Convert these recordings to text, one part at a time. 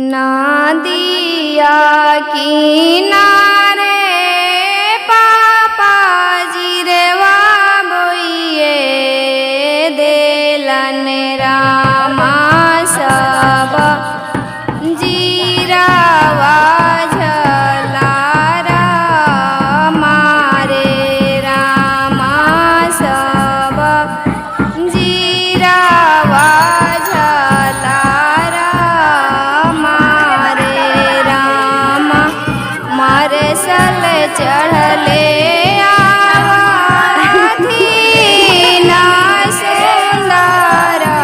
नदिया किनारे पापा जिरवा बोइए देलन रामा सब जीरावा झलारा मारे रामा सब जीरावा झलारा मारे रामा मारे सल चढ़ले आवाथी ना सुंदरा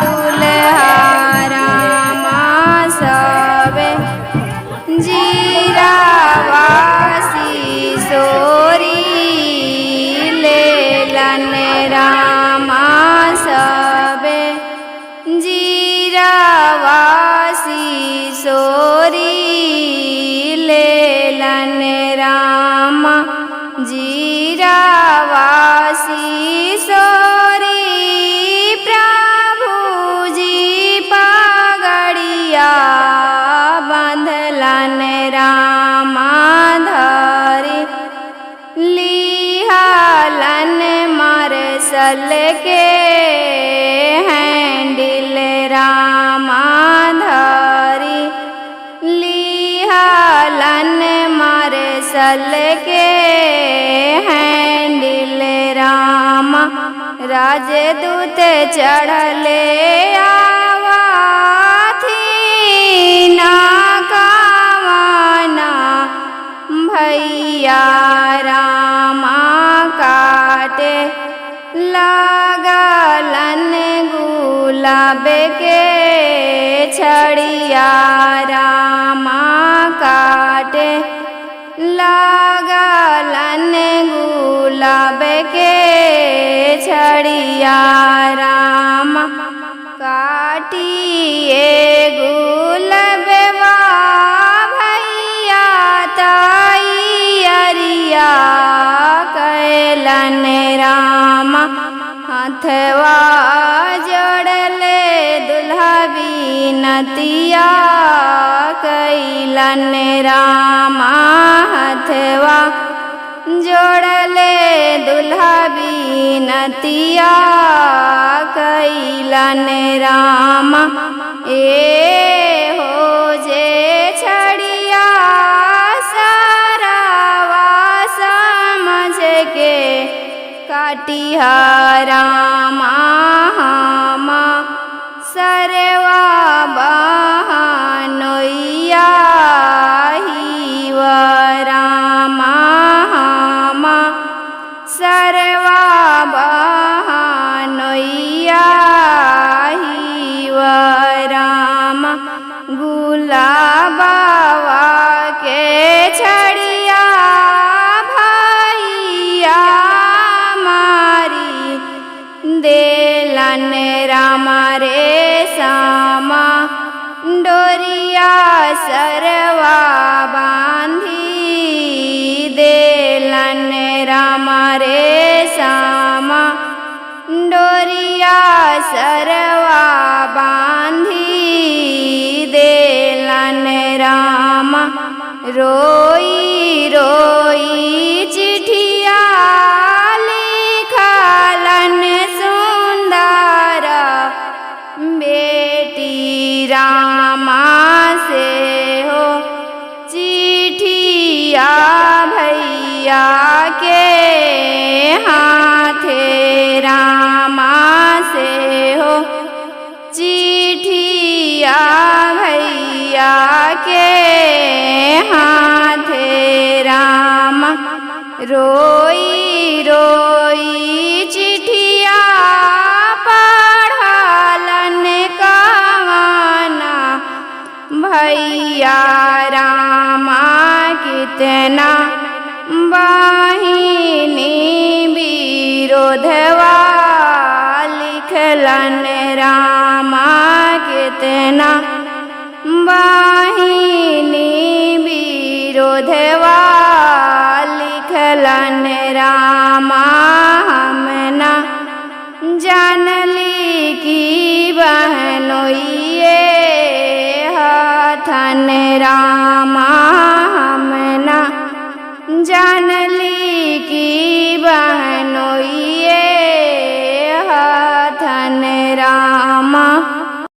दुल्हा रामा सबे जीरावासी सोरी लेलन रामा सबे जीरावासी सोरी लेलन रामा जीरावासी सोरी प्रभु जी पगड़िया बंधलन रामा धरी लिहालन मरसल के हैंडिल रामा धरी लिहालन मरसल के हैंडिल रामा राजदूत चढ़ले आवाथी ना कामना भैया रामा काटे लागलन गुलाब के छड़िया रामा काटे लागलन गुलाब के छड़िया रामा काटिए गुलबवा भैया ताई अरिया कैलन रामा हथवा जोड़ले दुल्हा बीनतिया कैलन रामा हथवा जोड़ले दुल्हा बीनतिया कैलन रामा ए हो जे छड़िया सारावा समझ के काटिया रामा हामा सरवा बहनोइया हिव रामा हामा सरवा बहनोइया हिव रामा गुलाबवा के छड़िया भैया मारी देलन रामा रे सामा डोरिया सरवा बांधी देलन रामा रे सामा डोरिया सरवा बांधी देलन रामा रोई रोई चिठिया लिखलन सुंदर बेटी रामा से हो चिठिया भैया के हाथे रामा से हो चिठिया भैया के हाथे रामा रोई रोई चिठिया पढ़लन कवाना भैया रामा कितना बहिनी विरोधवा लिखलन रामा कितना बहिनी विरोधवा लिखलन रामा हमना जानली की बहनोइए अपन रामा हम ना जानली कि